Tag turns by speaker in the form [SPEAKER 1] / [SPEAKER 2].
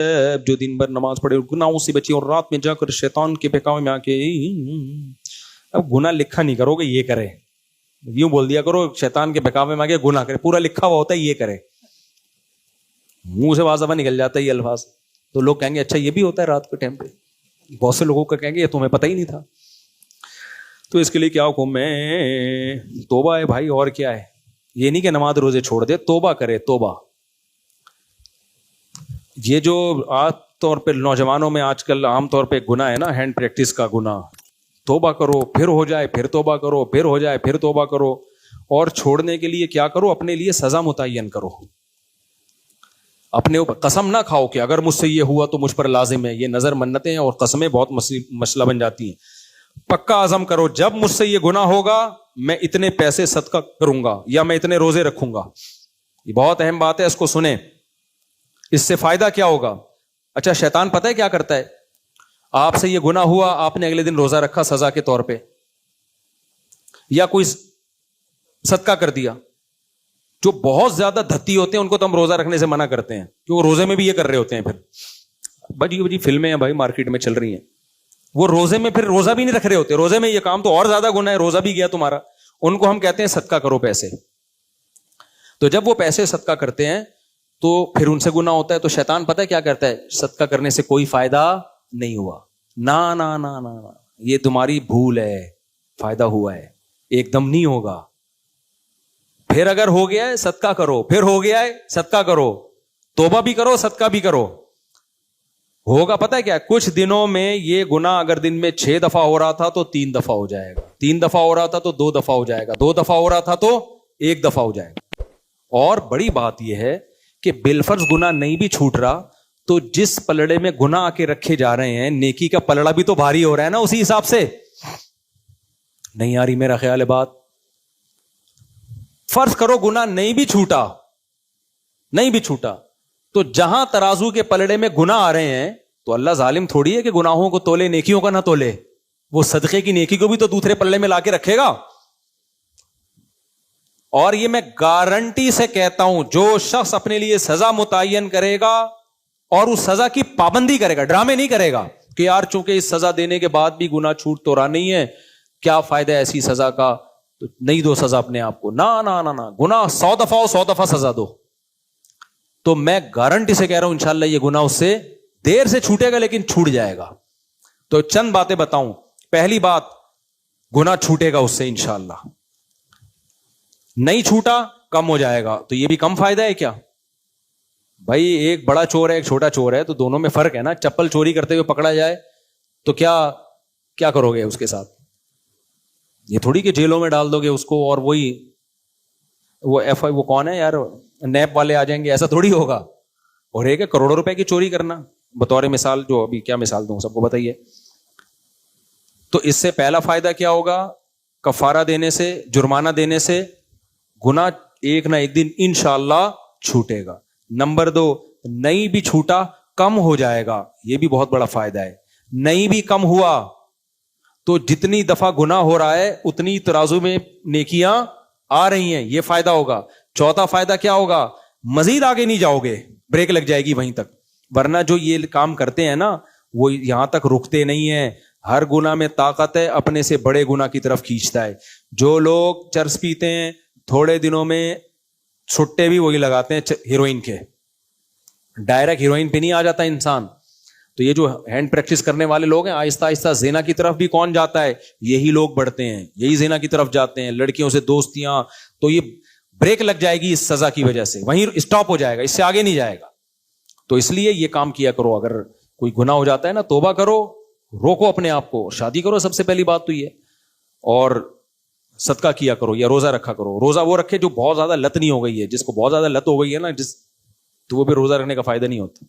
[SPEAKER 1] جو दिन भर नमाज पढ़े और गुनाहों से बचे और रात में जाकर शैतान के बहकावे में आके, अब गुनाह लिखा नहीं करोगे ये करे, यूं बोल दिया करो शैतान के बहकावे में आके गुनाह करे, पूरा लिखा हुआ होता है ये करे, मुंह से वाजवा निकल जाता है ये अल्फाज, तो लोग कहेंगे अच्छा ये भी होता है रात के टाइम पे। बहुत से लोगों का कहेंगे ये तुम्हें पता ही नहीं था। तो इसके लिए क्या हुक्म है? तोबा है भाई, और क्या है। ये नहीं कि नमाज रोजे छोड़ दे, तोबा करे, तोबा। ये जो आम तौर पे नौजवानों में आजकल आमतौर पे गुनाह है ना, हैंड प्रैक्टिस का गुनाह, तोबा करो फिर हो जाए, फिर तोबा करो, फिर हो जाए, फिर तोबा करो। और छोड़ने के लिए क्या करो? अपने लिए सजा मुतय्यन करो। अपने ऊपर कसम ना खाओ कि अगर मुझसे ये हुआ तो मुझ पर लाजिम है। ये नजर मन्नतें और कसमें बहुत मसला बन जाती हैं। पक्का आजम करो जब मुझसे ये गुनाह होगा मैं इतने पैसे सदका करूंगा या मैं इतने रोजे रखूंगा। ये बहुत अहम बात है, इसको सुने। इससे फायदा क्या होगा? अच्छा, शैतान पता है क्या करता है? आपसे ये गुनाह हुआ, आपने अगले दिन रोजा रखा सजा के तौर पे, या कोई सदका कर दिया। जो बहुत ज्यादा धत्ती होते हैं उनको तो हम रोजा रखने से मना करते हैं, क्योंकि रोजे में भी ये कर रहे होते हैं। फिर बड़ी बड़ी फिल्में हैं भाई मार्केट में चल रही हैं, वो रोजे में फिर रोजा भी नहीं रख रहे होते, रोजे में ये काम तो और ज्यादा गुनाह है, रोजा भी गया तुम्हारा। उनको हम कहते हैं सदका करो पैसे। तो जब वो पैसे सदका करते हैं तो फिर उनसे गुनाह होता है। तो शैतान पता है क्या करता है? सदका करने से कोई फायदा नहीं हुआ, ना ना ना ना ना, ये तुम्हारी भूल है, फायदा हुआ है, एकदम नहीं होगा। फिर अगर हो गया है सदका करो, फिर हो गया है सदका करो, तोबा भी करो, सदका भी करो। होगा पता है क्या? कुछ दिनों में ये गुनाह अगर दिन में 6 दफा हो रहा था तो 3 दफा हो जाएगा, 3 दफा हो रहा था तो 2 दफा हो जाएगा, 2 दफा हो रहा था तो 1 दफा हो जाएगा। और बड़ी बात यह है कि बिलफर्ज गुनाह नहीं भी छूट रहा तो जिस पलड़े में गुनाह आके रखे जा रहे हैं, नेकी का पलड़ा भी तो भारी हो रहा है ना, उसी हिसाब से। नहीं आ रही मेरा ख्याल है बात? फर्ज करो गुनाह नहीं भी छूटा, नहीं भी छूटा, तो जहां तराजू के पलड़े में गुनाह आ रहे हैं तो अल्लाह जालिम थोड़ी है कि गुनाहों को तोले नेकियों का ना तोले। वो सदके की नेकी को भी तो दूसरे पल्ले में लाके रखेगा। और ये मैं गारंटी से कहता हूं, जो शख्स अपने लिए सजा मुतय्यन करेगा और उस सजा की पाबंदी करेगा, ड्रामे नहीं करेगा कि यार चूंकि इस सजा देने के बाद भी गुनाह छूट तो रहा नहीं है, क्या फायदा ऐसी सजा का, तो नहीं दो सजा अपने आप को। ना ना ना ना, गुनाह 100 दफा हो 100 दफा सजा दो। तो मैं गारंटी से कह रहा हूं इंशाल्लाह ये गुनाह उससे देर से छूटेगा लेकिन छूट जाएगा। तो चंद बातें बताऊं। पहली बात, गुनाह छूटेगा उससे इंशाल्लाह। नहीं छूटा कम हो जाएगा, तो ये भी कम फायदा है क्या भाई? एक बड़ा चोर है एक छोटा चोर है, तो दोनों में फर्क है ना। चप्पल चोरी करते हुए पकड़ा जाए तो क्या क्या करोगे उसके साथ? ये थोड़ी कि जेलों में डाल दोगे उसको और वही वो कौन है यार, नैप वाले आ जाएंगे, ऐसा थोड़ी होगा। और एक है करोड़ों रुपए की चोरी करना, बतौर मिसाल, जो अभी क्या मिसाल दूं सबको बताइए। तो इससे पहला फायदा क्या होगा? कफारा देने से, जुर्माना देने से गुनाह एक ना एक दिन इंशाअल्लाह छूटेगा। नंबर 2, नहीं भी छूटा कम हो जाएगा, यह भी बहुत बड़ा फायदा है। नहीं भी कम हुआ तो जितनी दफा गुनाह हो रहा है उतनी तराजू में नेकियां आ रही हैं, यह फायदा होगा। चौथा फायदा क्या होगा? मजीद आगे नहीं जाओगे, ब्रेक लग जाएगी वहीं तक। वरना जो ये काम करते हैं ना, वो यहां तक रुकते नहीं है। हर गुनाह में ताकत है, अपने से बड़े गुनाह की तरफ खींचता है। जो लोग चरस पीते हैं थोड़े दिनों में छुट्टे भी वही लगाते हैं हीरोइन के, डायरेक्ट हीरोइन पे नहीं आ जाता इंसान। तो ये जो हैंड प्रैक्टिस करने वाले लोग हैं, आहिस्ता आहिस्ता ज़िना की तरफ भी कौन जाता है? यही लोग बढ़ते हैं, यही ज़िना की तरफ जाते हैं, लड़कियों से दोस्तियां। तो ये ब्रेक लग जाएगी इस सजा की वजह से, वहीं स्टॉप हो जाएगा, इससे आगे नहीं जाएगा। तो इसलिए ये काम किया करो। अगर कोई गुनाह हो जाता है ना, तौबा करो, रोको अपने आप को, शादी करो, सबसे पहली बात तो ये, और सदका किया करो या रोजा रखा करो। रोजा वो रखे जो बहुत ज्यादा लत नहीं हो गई है, जिसको बहुत ज्यादा लत हो गई है ना, तो वो भी रोजा रखने का फायदा नहीं होता।